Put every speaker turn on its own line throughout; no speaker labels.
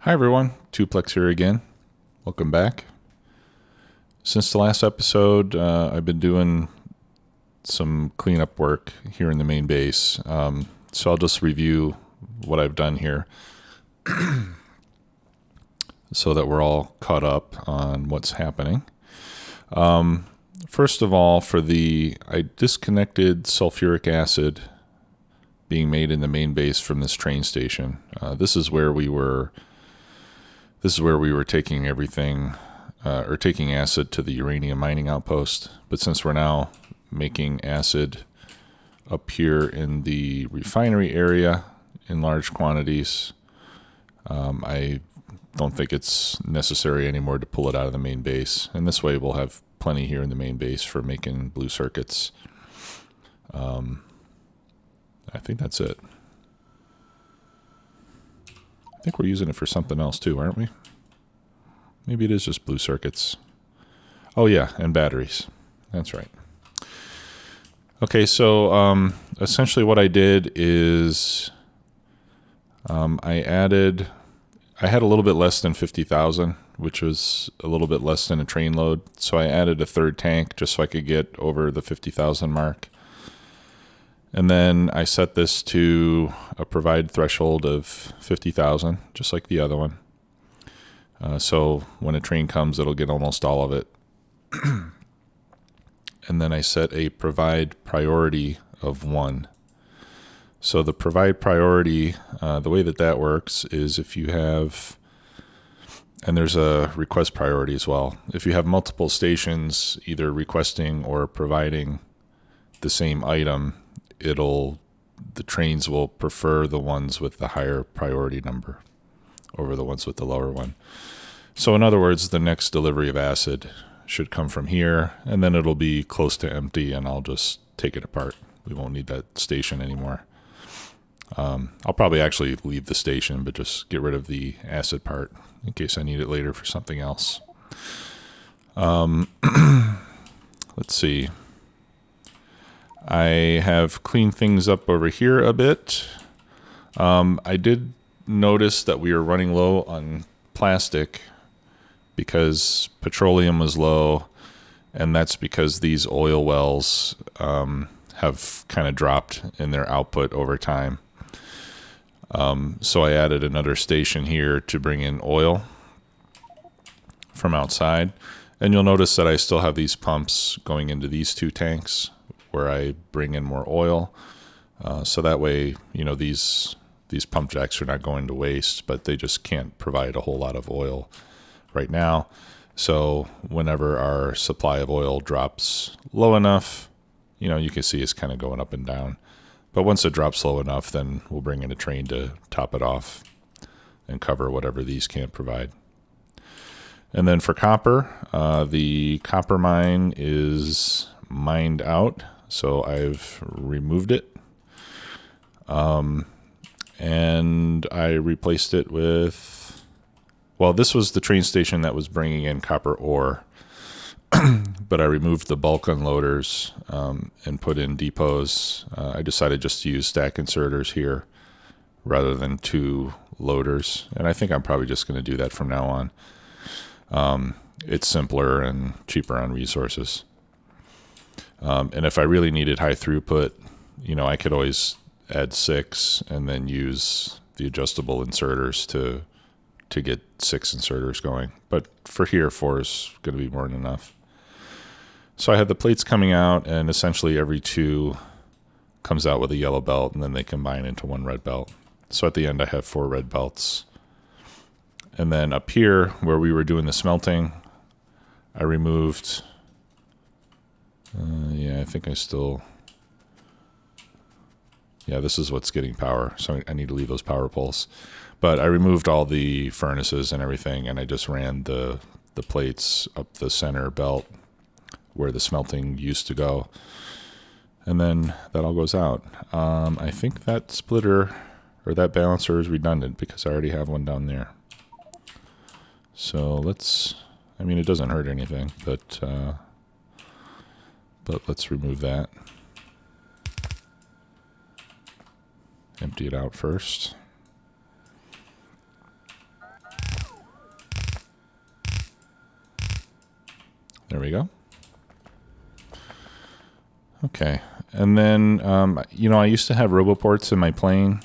Hi everyone, Tuplex here again. Welcome back. Since the last episode, I've been doing some cleanup work here in the main base. So I'll just review what I've done here so that we're all caught up on what's happening. First of all, I disconnected sulfuric acid being made in the main base from this train station. This is where we were taking everything, or taking acid to the uranium mining outpost. But since we're now making acid up here in the refinery area in large quantities, I don't think it's necessary anymore to pull it out of the main base. And this way we'll have plenty here in the main base for making blue circuits. I think that's it. I think we're using it for something else too, aren't we? Maybe it is just blue circuits. Oh yeah, and batteries. That's right. Okay, so essentially what I did is I had a little bit less than 50,000, which was a little bit less than a train load. So I added a third tank just so I could get over the 50,000 mark. And then I set this to a provide threshold of 50,000, just like the other one. So when a train comes, it'll get almost all of it. And then I set a provide priority of 1. So the provide priority, the way that works is if you have, and there's a request priority as well. If you have multiple stations either requesting or providing the same item, the trains will prefer the ones with the higher priority number over the ones with the lower one. So in other words, the next delivery of acid should come from here, and then it'll be close to empty, and I'll just take it apart. We won't need that station anymore. I'll probably actually leave the station, but just get rid of the acid part in case I need it later for something else. Let's see. I have cleaned things up over here a bit. I did notice that we are running low on plastic because petroleum was low, and that's because these oil wells have kind of dropped in their output over time. So I added another station here to bring in oil from outside. And you'll notice that I still have these pumps going into these two tanks where I bring in more oil. So that way, these pump jacks are not going to waste, but they just can't provide a whole lot of oil right now. So whenever our supply of oil drops low enough, you can see it's kind of going up and down. But once it drops low enough, then we'll bring in a train to top it off and cover whatever these can't provide. And then for copper, the copper mine is mined out. So I've removed it. And I replaced it with, this was the train station that was bringing in copper ore. But I removed the bulk unloaders and put in depots. I decided just to use stack inserters here rather than 2 loaders. And I think I'm probably just going to do that from now on. It's simpler and cheaper on resources. And if I really needed high throughput, I could always add 6 and then use the adjustable inserters to get 6 inserters going. But for here, 4 is going to be more than enough. So I had the plates coming out, and essentially every 2 comes out with a yellow belt, and then they combine into 1 red belt. So at the end, I have 4 red belts. And then up here, where we were doing the smelting, I removed... I think I still... Yeah, this is what's getting power, so I need to leave those power poles. But I removed all the furnaces and everything, and I just ran the plates up the center belt where the smelting used to go. And then that all goes out. I think that splitter, or that balancer, is redundant because I already have one down there. So it doesn't hurt anything, but let's remove that. Empty it out first. we go. Okay. And then, I used to have roboports in my plane,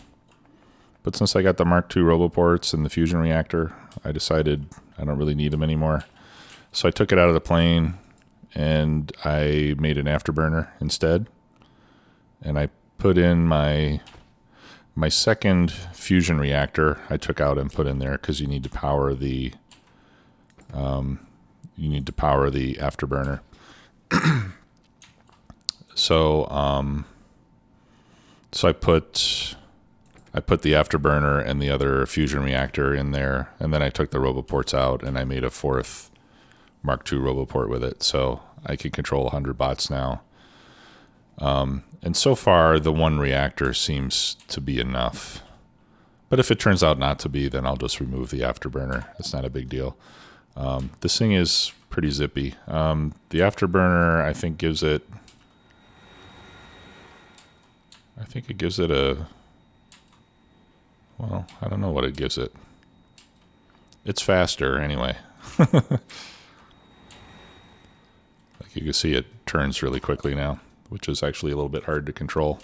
but since I got the Mark II roboports and the fusion reactor, I decided I don't really need them anymore. So I took it out of the plane and I made an afterburner instead. And I put in my second fusion reactor. I took out and put in there because you need to power the afterburner. So I put the afterburner and the other fusion reactor in there, and then I took the roboports out and I made a fourth Mark II roboport with it, so I can control 100 bots now. And so far, the one reactor seems to be enough. But if it turns out not to be, then I'll just remove the afterburner. It's not a big deal. This thing is pretty zippy. The afterburner, I think, gives it well, I don't know what it gives it. It's faster anyway. Like you can see, it turns really quickly now, which is actually a little bit hard to control.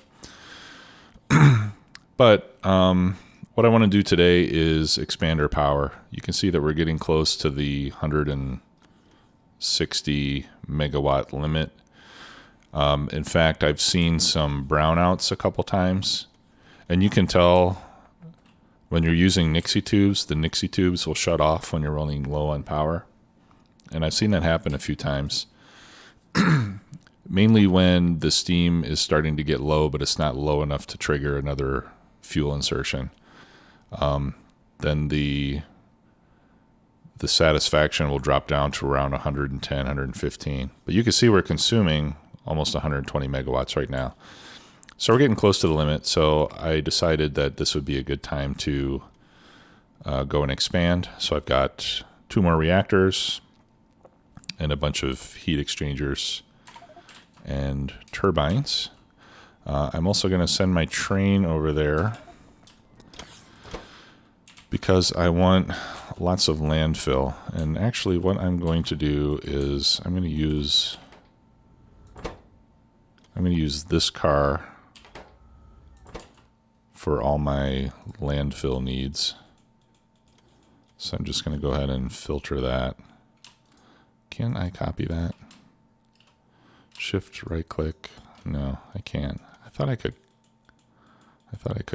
But what I want to do today is expand our power. You can see that we're getting close to the 160 megawatt limit. In fact, I've seen some brownouts a couple times, and you can tell when you're using Nixie tubes, the Nixie tubes will shut off when you're running low on power. And I've seen that happen a few times. Mainly when the steam is starting to get low, but it's not low enough to trigger another fuel insertion. Then the satisfaction will drop down to around 110, 115. But you can see we're consuming almost 120 megawatts right now. So we're getting close to the limit. So I decided that this would be a good time to go and expand. So I've got 2 more reactors and a bunch of heat exchangers and turbines. I'm also going to send my train over there because I want lots of landfill. And actually what I'm going to do is I'm going to use this car for all my landfill needs. So I'm just going to go ahead and filter that. Can I copy that? Shift right click. No, I can't. I thought I could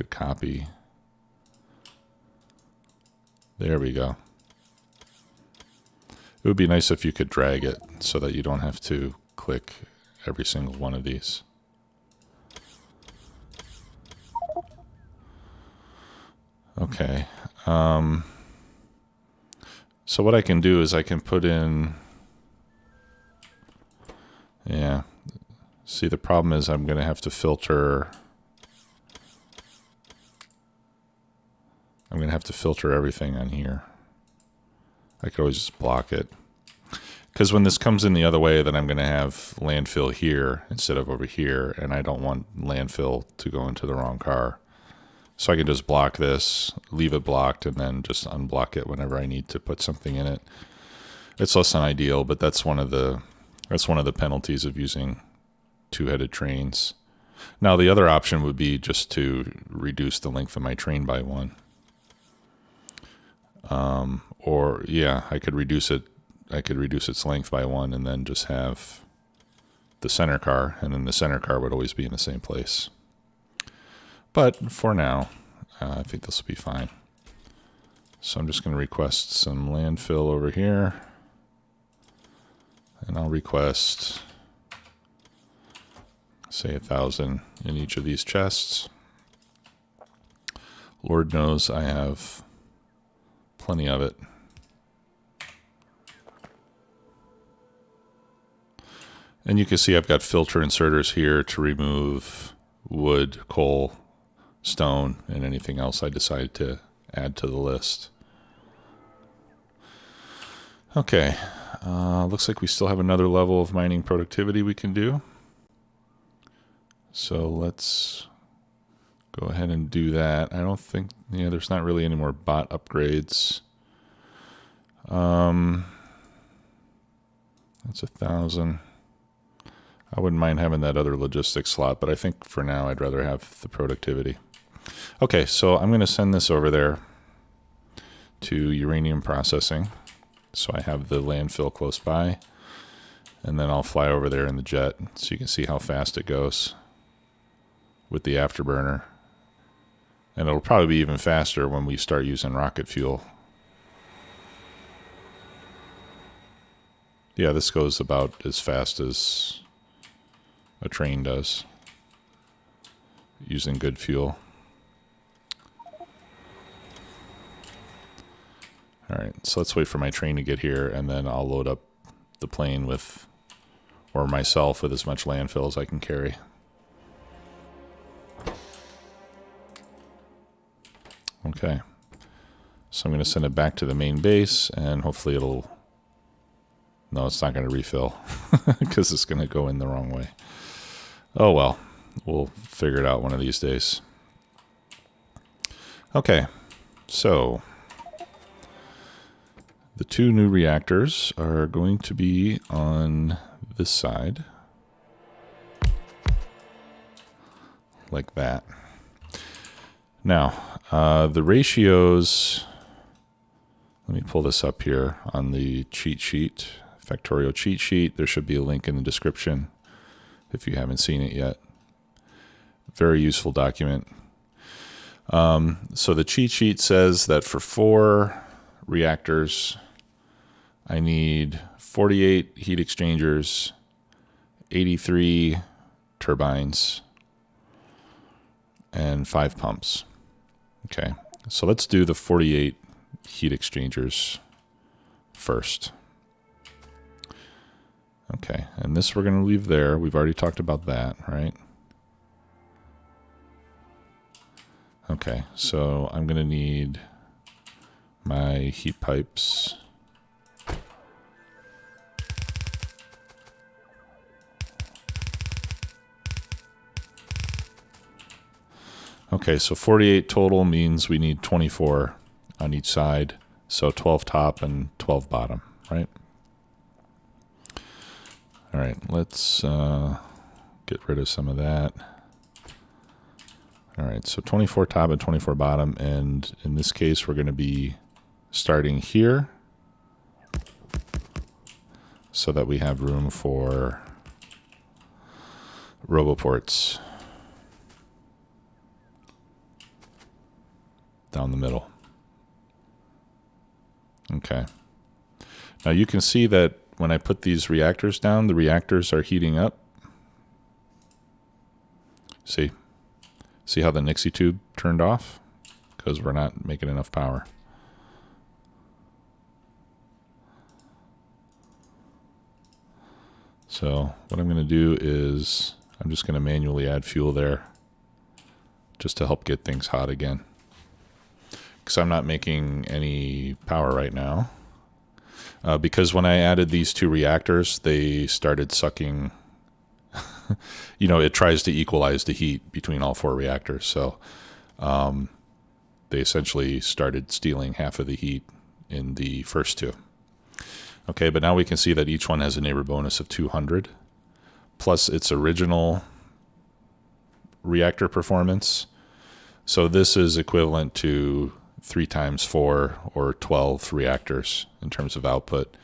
copy. There we go. It would be nice if you could drag it so that you don't have to click every single one of these. Okay. So what I can do is I can put in, yeah. See, the problem is I'm going to have to filter. I'm going to have to filter everything on here. I could always just block it. Because when this comes in the other way, then I'm going to have landfill here instead of over here, and I don't want landfill to go into the wrong car. So I can just block this, leave it blocked, and then just unblock it whenever I need to put something in it. It's less than ideal, but that's one of the penalties of using 2-headed trains. Now the other option would be just to reduce the length of my train by 1. Or yeah, I could reduce its length by 1 and then just have the center car, and then the center car would always be in the same place. But for now, I think this will be fine. So I'm just going to request some landfill over here. And I'll request, say, 1,000 in each of these chests. Lord knows I have plenty of it. And you can see I've got filter inserters here to remove wood, coal, stone, and anything else I decide to add to the list. Okay, looks like we still have another level of mining productivity we can do. So let's go ahead and do that. I don't think, yeah, there's not really any more bot upgrades. That's 1,000. I wouldn't mind having that other logistics slot, but I think for now I'd rather have the productivity. Okay, so I'm going to send this over there to uranium processing. So I have the landfill close by, and then I'll fly over there in the jet so you can see how fast it goes with the afterburner. And it'll probably be even faster when we start using rocket fuel. Yeah, this goes about as fast as a train does using good fuel. All right, so let's wait for my train to get here, and then I'll load up the plane with, or myself with as much landfill as I can carry. Okay, so I'm going to send it back to the main base, and hopefully it'll... No, it's not going to refill because it's going to go in the wrong way. Oh well, we'll figure it out one of these days. Okay, so the two new reactors are going to be on this side, like that. Now, the ratios, let me pull this up here on the cheat sheet, Factorio cheat sheet. There should be a link in the description if you haven't seen it yet. Very useful document. So the cheat sheet says that for 4 reactors, I need 48 heat exchangers, 83 turbines, and 5 pumps. Okay, so let's do the 48 heat exchangers first. Okay, and this we're going to leave there. We've already talked about that, right? Okay, so I'm going to need my heat pipes. Okay, so 48 total means we need 24 on each side. So 12 top and 12 bottom, right? All right, let's get rid of some of that. All right, so 24 top and 24 bottom, and in this case, we're going to be starting here so that we have room for roboports down the middle. Okay. Now you can see that when I put these reactors down, the reactors are heating up. See? See how the Nixie tube turned off? Because we're not making enough power. So what I'm going to do is I'm just going to manually add fuel there just to help get things hot again. Because I'm not making any power right now. Because when I added these 2 reactors, they started sucking, you know, it tries to equalize the heat between all 4 reactors. So they essentially started stealing half of the heat in the first 2. Okay, but now we can see that each one has a neighbor bonus of 200, plus its original reactor performance. So this is equivalent to 3 times 4 or 12 reactors in terms of output.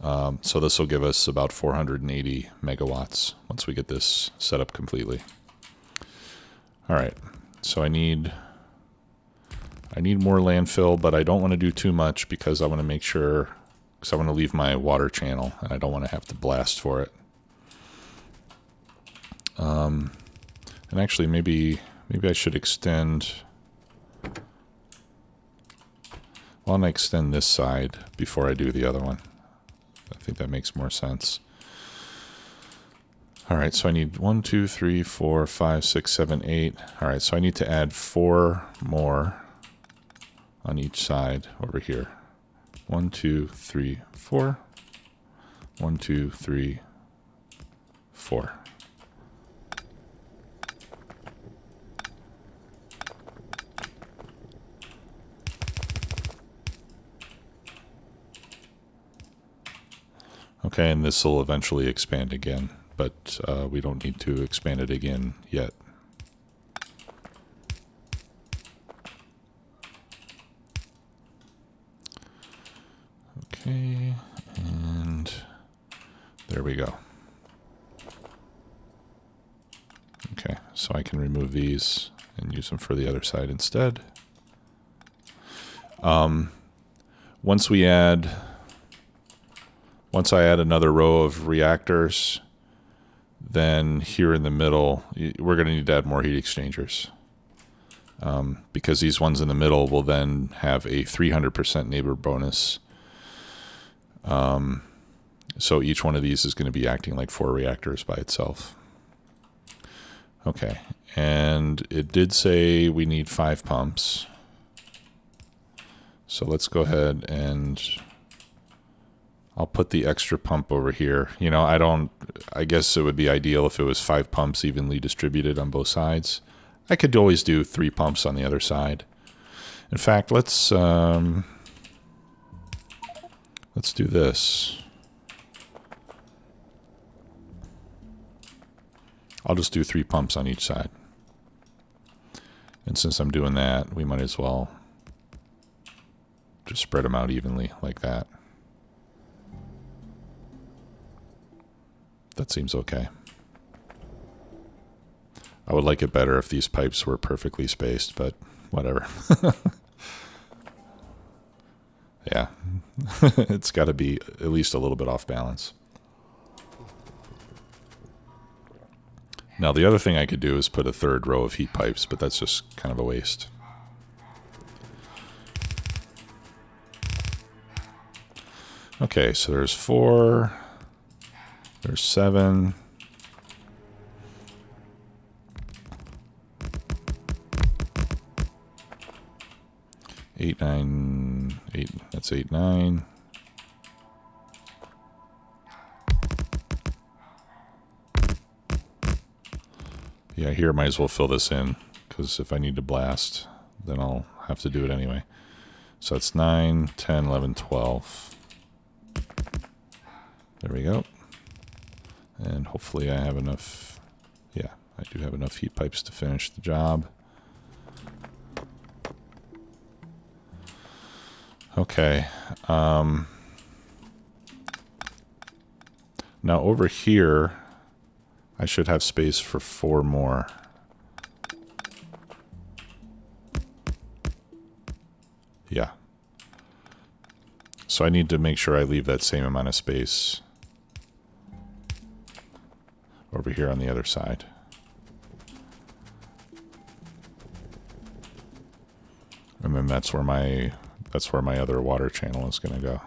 So this will give us about 480 megawatts once we get this set up completely. All right, so I need more landfill, but I don't want to do too much because I want to make sure, because I want to leave my water channel and I don't want to have to blast for it. And actually, maybe I should extend. Why don't I extend this side before I do the other one? I think that makes more sense. All right, so I need 1, 2, 3, 4, 5, 6, 7, 8. All right, so I need to add 4 more on each side over here. 1, 2, 3, 4. 1, 2, 3, 4. Okay, and this will eventually expand again, but we don't need to expand it again yet. Okay, and there we go. Okay, so I can remove these and use them for the other side instead. Once I add another row of reactors, then here in the middle, we're going to need to add more heat exchangers. Because these ones in the middle will then have a 300% neighbor bonus. So each one of these is going to be acting like 4 reactors by itself. Okay, and it did say we need 5 pumps. So let's go ahead and I'll put the extra pump over here. You know, I guess it would be ideal if it was 5 pumps evenly distributed on both sides. I could always do 3 pumps on the other side. In fact, let's do this. I'll just do 3 pumps on each side. And since I'm doing that, we might as well just spread them out evenly like that. That seems okay. I would like it better if these pipes were perfectly spaced, but whatever. Yeah, it's got to be at least a little bit off balance. Now the other thing I could do is put a 3rd row of heat pipes, but that's just kind of a waste. Okay, so there's 4, there's 7. Eight, 9, 8, that's 8, 9. Yeah, here might as well fill this in, because if I need to blast, then I'll have to do it anyway. So that's 9, 10, 11, 12. There we go. And hopefully I have enough, yeah, I do have enough heat pipes to finish the job. Okay. Now over here, I should have space for 4 more. Yeah. So I need to make sure I leave that same amount of space over here on the other side. And then that's where my other water channel is going to go.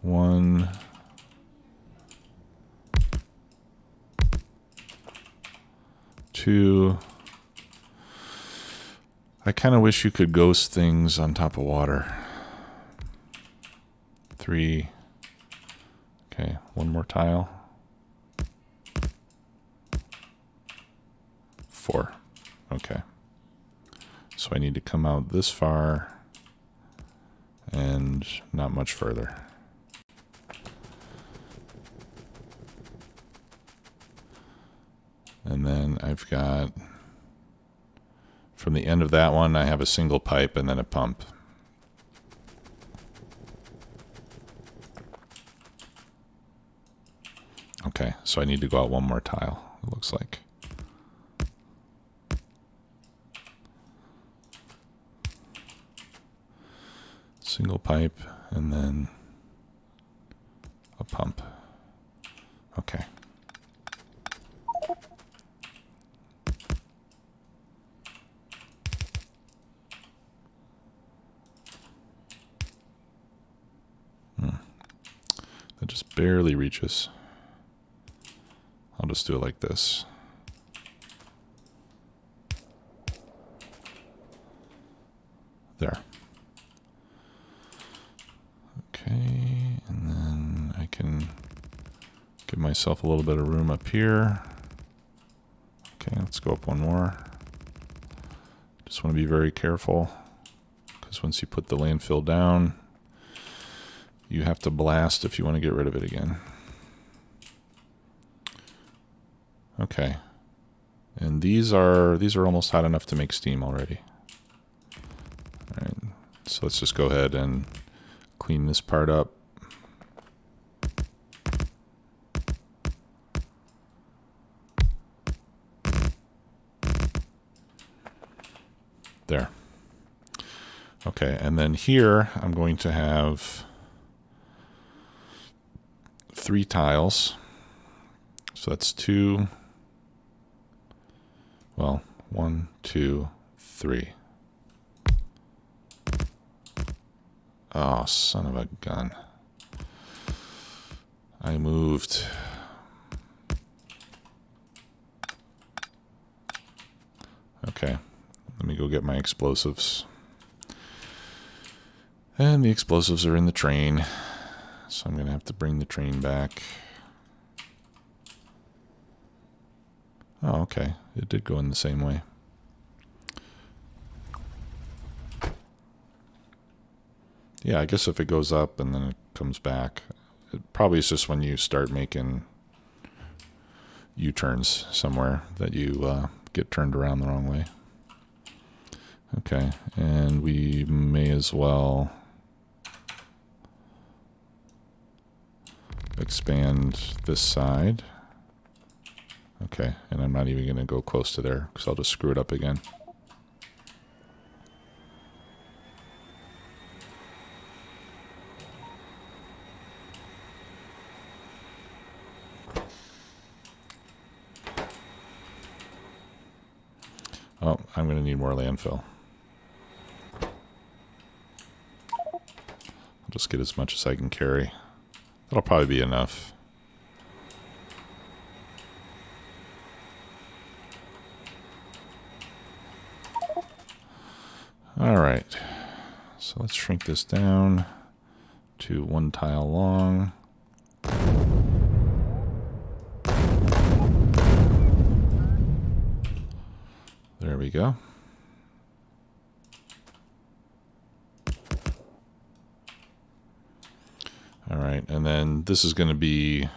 One, two. I kind of wish you could ghost things on top of water. 3. Okay, 1 more tile. 4. Okay. So I need to come out this far and not much further. And then I've got, from the end of that one, I have a single pipe and then a pump. Okay, so I need to go out 1 more tile, it looks like. Single pipe and then a pump. Okay. That just barely reaches. I'll just do it like this. There. Okay, and then I can give myself a little bit of room up here. Okay, let's go up 1 more. Just want to be very careful. happens once you put the landfill down. You have to blast if you want to get rid of it again. Okay. And these are almost hot enough to make steam already. All right. So let's just go ahead and clean this part up. There. Okay, and then here I'm going to have 3 tiles. So that's 2. Well, 1, 2, 3. Oh, son of a gun. I moved. Okay, let me go get my explosives. And the explosives are in the train. So I'm going to have to bring the train back. Oh, okay. It did go in the same way. Yeah, I guess if it goes up and then it comes back, it probably is just when you start making U-turns somewhere that you get turned around the wrong way. Okay, and we may as well expand this side. Okay, and I'm not even going to go close to there because I'll just screw it up again. Oh, I'm going to need more landfill. I'll just get as much as I can carry. That'll probably be enough. All right, so let's shrink this down to 1 tile long. There we go. All right, and then this is going to be,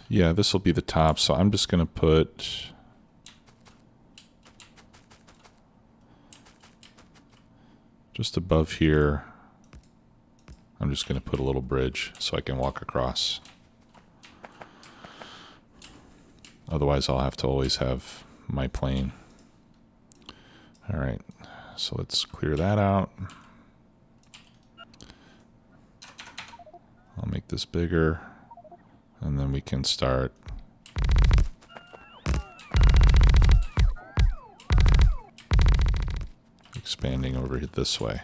yeah, this will be the top. So I'm just going to put just above here. I'm just going to put a little bridge so I can walk across. Otherwise, I'll have to always have my plane. All right, so let's clear that out. I'll make this bigger, and then we can start expanding over this way.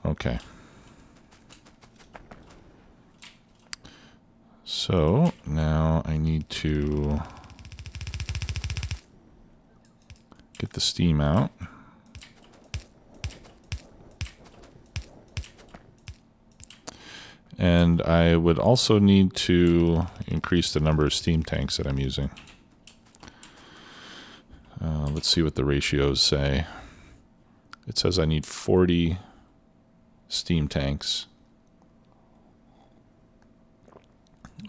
Okay. So now I need to get the steam out. And I would also need to increase the number of steam tanks that I'm using. Let's see what the ratios say. It says I need 40 steam tanks,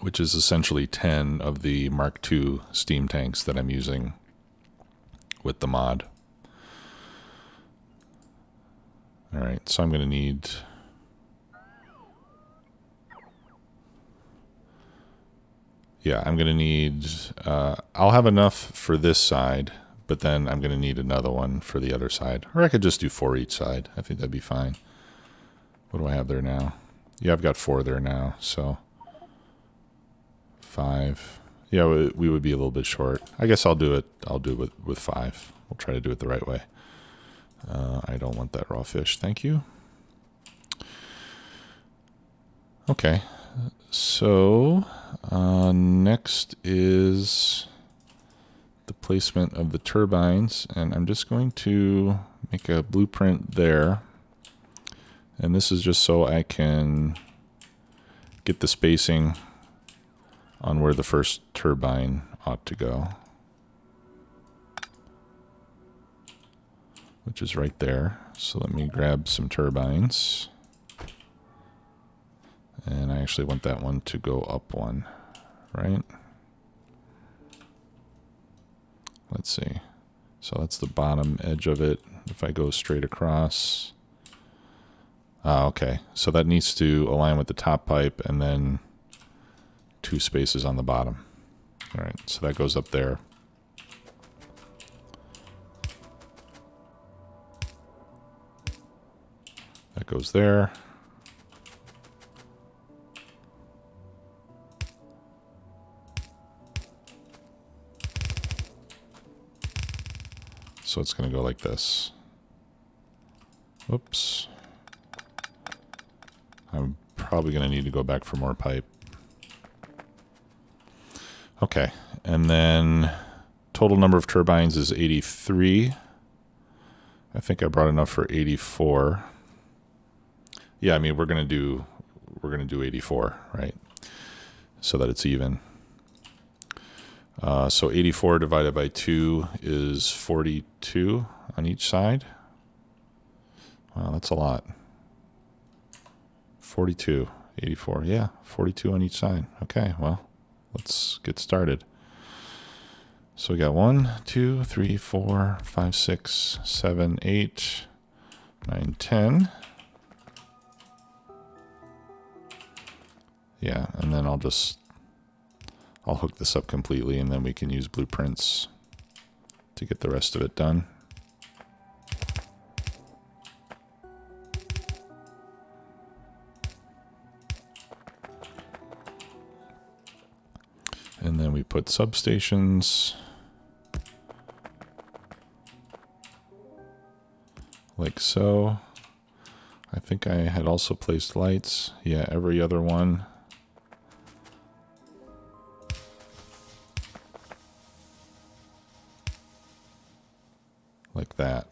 which is essentially 10 of the Mark II steam tanks that I'm using with the mod. All right, so I'm going to need... Yeah, I'm going to need... I'll have enough for this side, but then I'm going to need another one for the other side. Or I could just do 4 each side. I think that'd be fine. What do I have there now? Yeah, I've got 4 there now, so... 5. Yeah, we would be a little bit short. I guess I'll do it with 5. We'll try to do it the right way. I don't want that raw fish. Thank you. Okay. So next is the placement of the turbines, and I'm just going to make a blueprint there. And this is just so I can get the spacing on where the first turbine ought to go, which is right there. So let me grab some turbines. And I actually want that one to go up one, right? Let's see. So that's the bottom edge of it. If I go straight across. Okay. So that needs to align with the top pipe and then 2 spaces on the bottom. All right. So that goes up there. That goes there. So it's going to go like this. Whoops. I'm probably going to need to go back for more pipe. Okay. And then total number of turbines is 83. I think I brought enough for 84. Yeah, I mean we're going to do 84, right? So that it's even. So 84 divided by 2 is 42 on each side. Wow, that's a lot. 42, 84, yeah, 42 on each side. Okay, well, let's get started. So we got 1, 2, 3, 4, 5, 6, 7, 8, 9, 10. Yeah, and then I'll hook this up completely, and then we can use blueprints to get the rest of it done. And then we put substations like so. I think I had also placed lights. Yeah, every other one. Like that.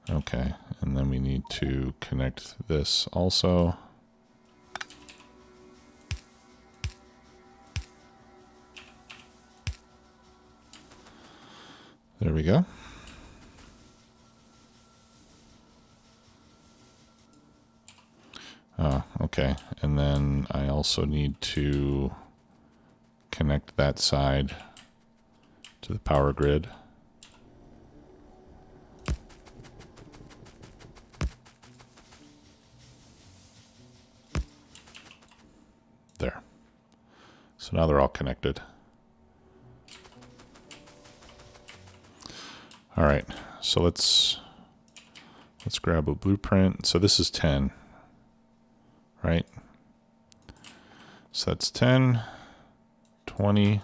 Okay, and then we need to connect this also. There we go. Okay, and then I also need to connect that side to the power grid. There. So now they're all connected. All right, so let's grab a blueprint. So this is 10, right? So that's 10, 20,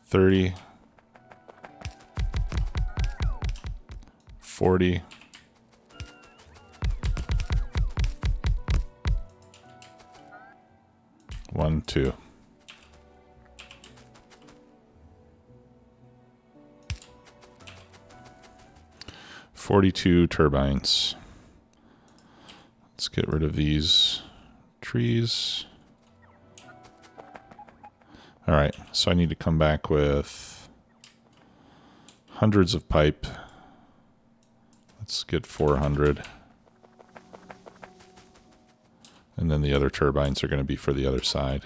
30, 40, 1, 2. "42 turbines. Let's get rid of these trees. All right, so I need to come back with hundreds of pipe. Let's get 400. And then the other turbines are going to be for the other side.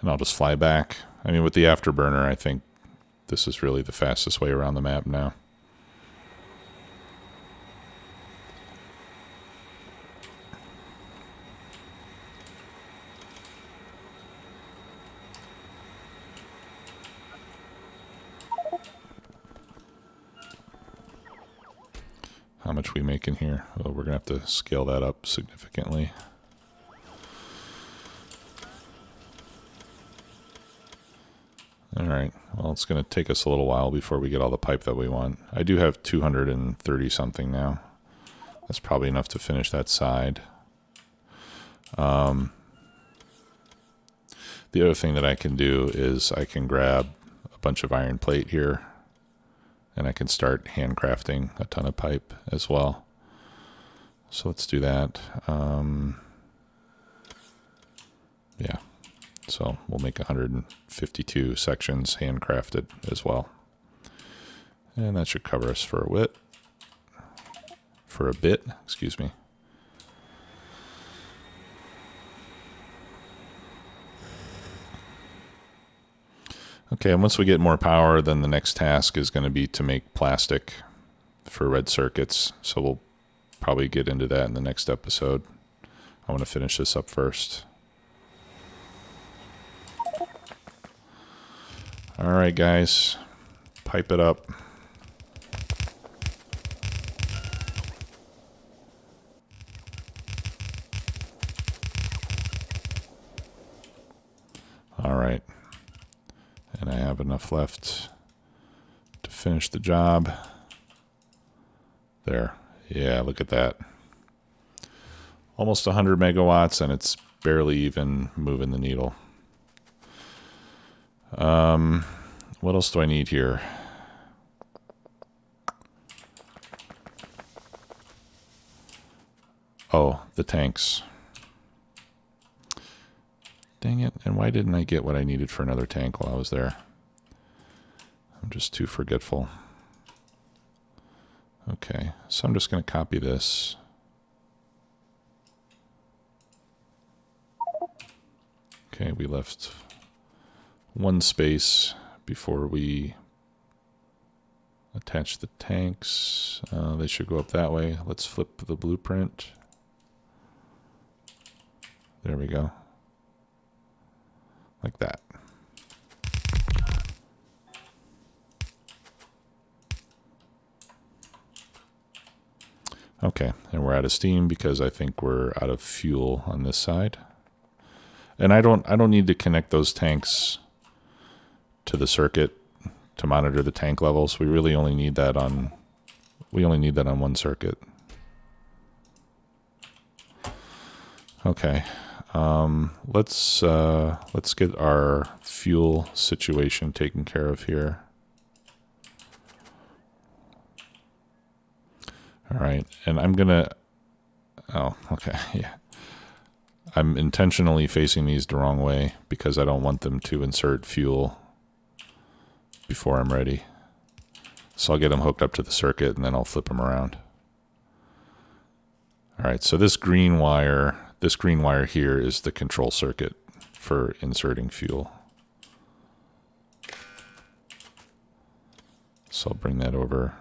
And I'll just fly back. I mean, with the afterburner, I think this is really the fastest way around the map now. How much we make in here? Well, we're going to have to scale that up significantly. All right, well, it's going to take us a little while before we get all the pipe that we want. I do have 230 something now. That's probably enough to finish that side. The other thing that I can do is I can grab a bunch of iron plate here, and I can start handcrafting a ton of pipe as well. So let's do that. Yeah, so we'll make 152 sections handcrafted as well. And that should cover us for a bit, excuse me. Okay, and once we get more power, then the next task is going to be to make plastic for red circuits. So we'll probably get into that in the next episode. I want to finish this up first. All right, guys, pipe it up. All right. And I have enough left to finish the job. There. Yeah, look at that. Almost 100 megawatts, and it's barely even moving the needle. What else do I need here? Oh, the tanks. Dang it, and why didn't I get what I needed for another tank while I was there? I'm just too forgetful. Okay, so I'm just going to copy this. Okay, we left one space before we attach the tanks. They should go up that way. Let's flip the blueprint. There we go. Like that. Okay, and we're out of steam because I think we're out of fuel on this side. And I don't need to connect those tanks to the circuit to monitor the tank levels. We really only need that on one circuit. Okay. Let's get our fuel situation taken care of here. All right, and I'm gonna, oh, okay, yeah. I'm intentionally facing these the wrong way because I don't want them to insert fuel before I'm ready. So I'll get them hooked up to the circuit and then I'll flip them around. All right, so this green wire here is the control circuit for inserting fuel. So I'll bring that over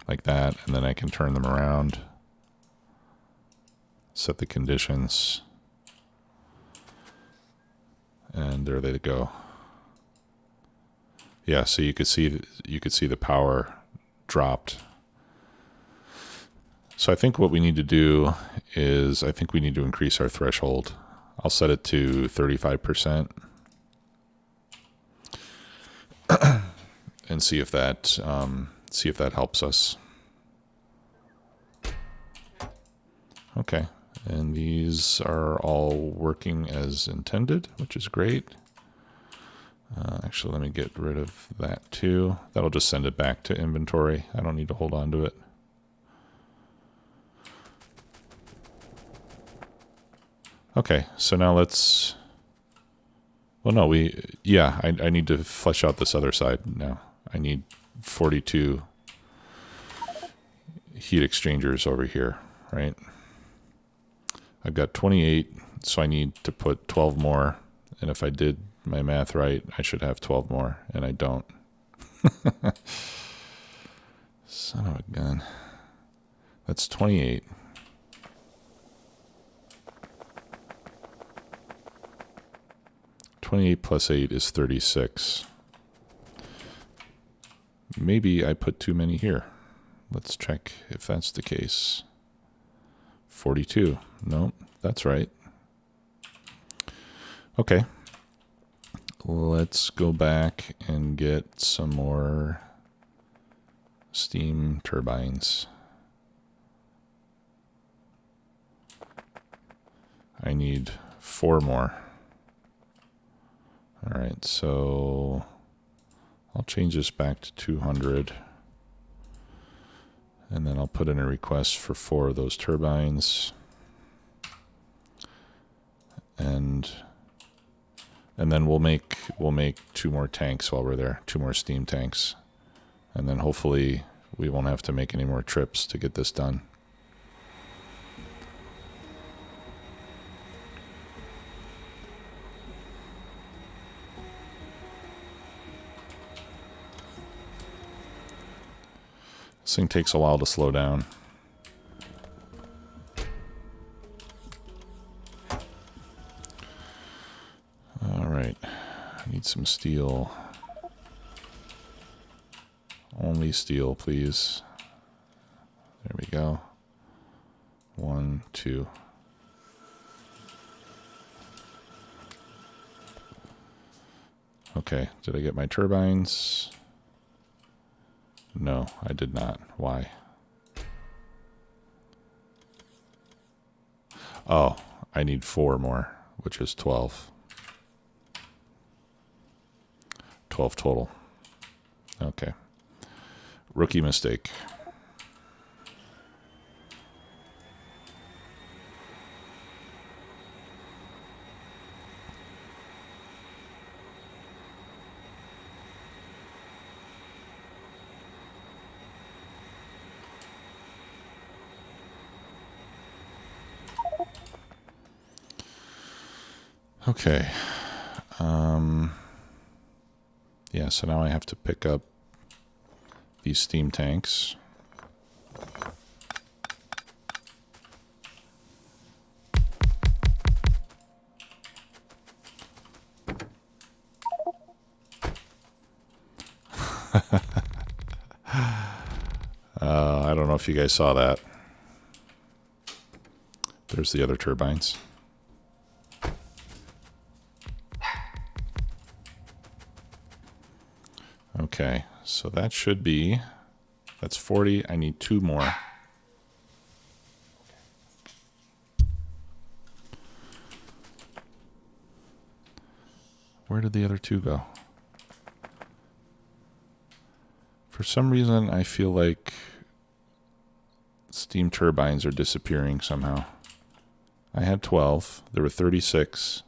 like that, and then I can turn them around, set the conditions, and there they go. Yeah, so you could see the power dropped. So I think what we need to do is I think we need to increase our threshold. I'll set it to 35% and see if that helps us. Okay, and these are all working as intended, which is great. Actually, let me get rid of that too. That'll just send it back to inventory. I don't need to hold on to it. Okay, so now let's, well, no, I need to flesh out this other side now. I need 42 heat exchangers over here, right? I've got 28, so I need to put 12 more. And if I did my math right, I should have 12 more, and I don't. Son of a gun. That's 28. Plus 8 is 36. Maybe I put too many here. Let's check if that's the case. 42. No, that's right. Okay. Let's go back and get some more steam turbines. I need 4 more. All All right, so I'll change this back to 200. And then I'll put in a request for 4 of those turbines. And then we'll make 2 more tanks while we're there, 2 more steam tanks. And then hopefully we won't have to make any more trips to get this done. This thing takes a while to slow down. All right, I need some steel. Only steel, please. There we go. 1, 2. Okay, did I get my turbines? No, I did not. Why? Oh, I need 4 more, which is 12. 12 total. Okay. Rookie mistake. Okay. Yeah, so now I have to pick up these steam tanks. I don't know if you guys saw that. There's the other turbines. Okay, so that should be, that's 40. I need 2 more. Where did the other 2 go? For some reason, I feel like steam turbines are disappearing somehow. I had 12. There were 36.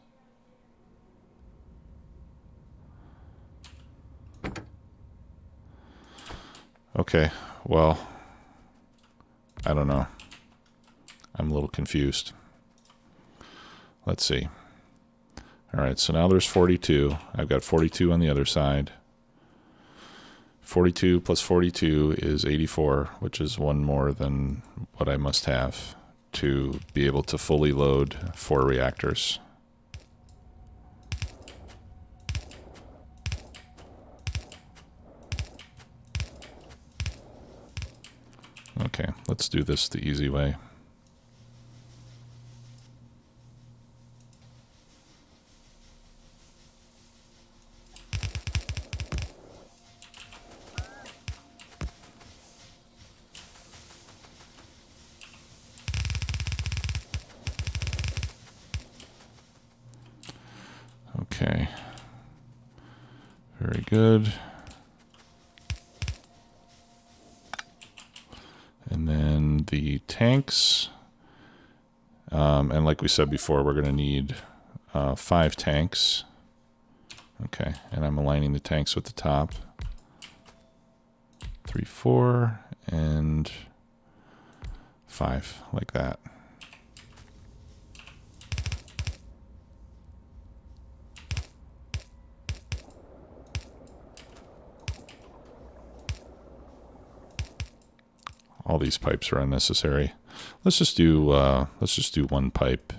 Okay, well, I don't know. I'm a little confused. Let's see. All right, so now there's 42. I've got 42 on the other side. 42 plus 42 is 84, which is 1 more than what I must have to be able to fully load 4 reactors. Okay, let's do this the easy way. Okay, very good. And then the tanks, and like we said before, we're going to need 5 tanks. Okay, and I'm aligning the tanks with the top. 3, 4, and 5, like that. All these pipes are unnecessary. Let's just do 1 pipe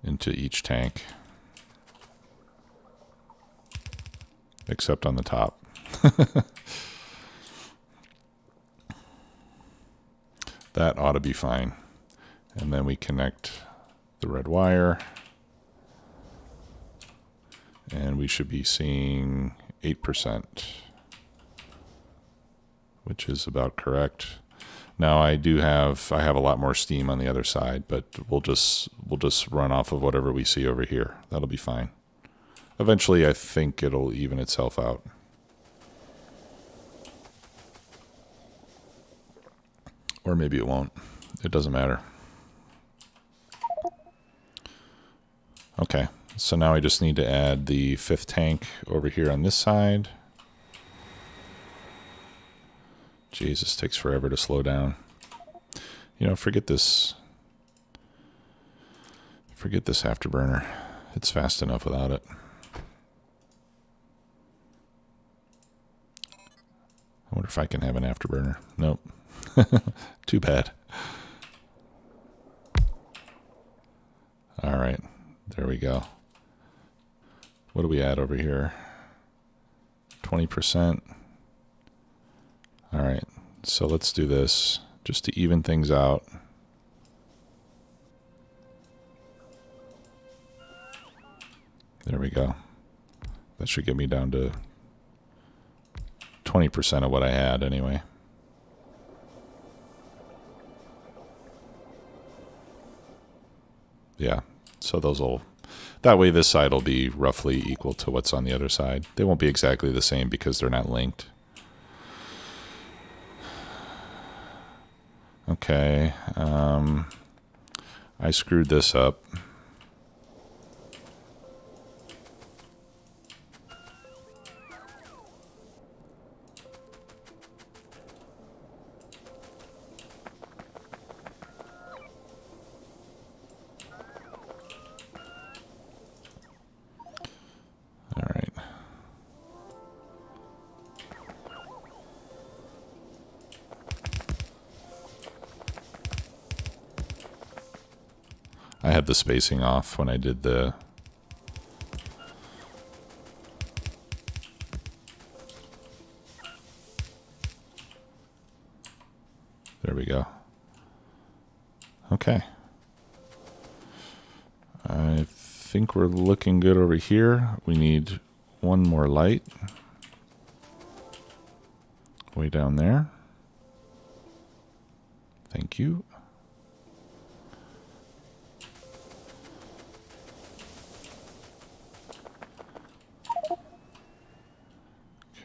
into each tank, except on the top. That ought to be fine. And then we connect the red wire, and we should be seeing 8%. Which is about correct. Now I have a lot more steam on the other side, but we'll just run off of whatever we see over here. That'll be fine. Eventually, I think it'll even itself out. Or maybe it won't. It doesn't matter. Okay, so now I just need to add the 5th tank over here on this side. Jesus, takes forever to slow down. You know, forget this. Forget this afterburner. It's fast enough without it. I wonder if I can have an afterburner. Nope. Too bad. All right. There we go. What do we add over here? 20%. All right. So let's do this just to even things out. There we go. That should get me down to 20% of what I had anyway. Yeah, so those will, that way this side will be roughly equal to what's on the other side. They won't be exactly the same because they're not linked. Okay, I screwed this up. I had the spacing off when I did the... There we go. Okay. I think we're looking good over here. We need one more light. Way down there. Thank you.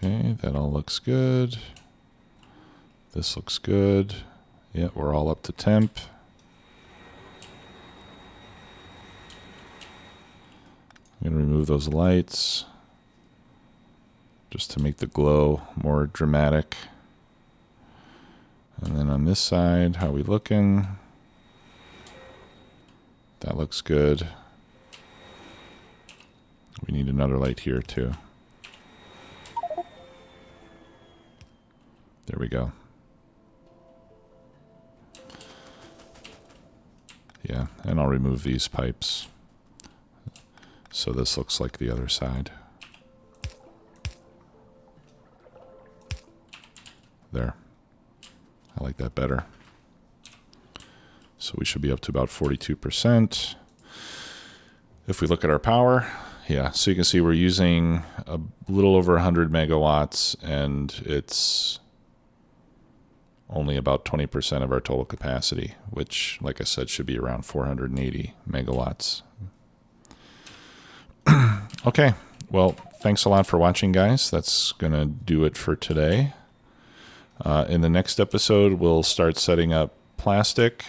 Okay, that all looks good. This looks good. Yeah, we're all up to temp. I'm going to remove those lights just to make the glow more dramatic. And then on this side, how we looking? That looks good. We need another light here too. There we go. Yeah, and I'll remove these pipes. So this looks like the other side. There. I like that better. So we should be up to about 42%. If we look at our power, yeah, so you can see we're using a little over 100 megawatts, and it's only about 20% of our total capacity, which, like I said, should be around 480 megawatts. Okay, well, thanks a lot for watching, guys. That's going to do it for today. In the next episode, we'll start setting up plastic,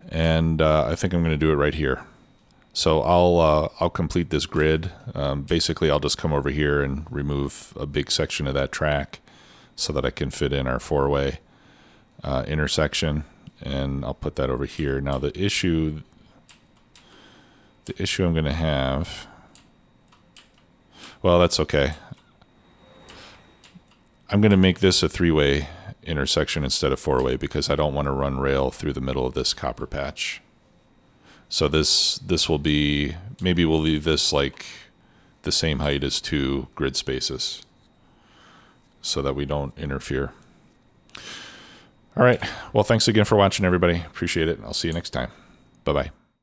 and I think I'm going to do it right here. So I'll complete this grid. Basically, I'll just come over here and remove a big section of that track so that I can fit in our 4-way intersection, and I'll put that over here. Now the issue I'm going to have, well, that's okay. I'm going to make this a 3-way intersection instead of 4-way because I don't want to run rail through the middle of this copper patch. So this will be, maybe we'll leave this like the same height as 2 grid spaces so that we don't interfere. All right. Well, thanks again for watching, everybody. Appreciate it. I'll see you next time. Bye-bye.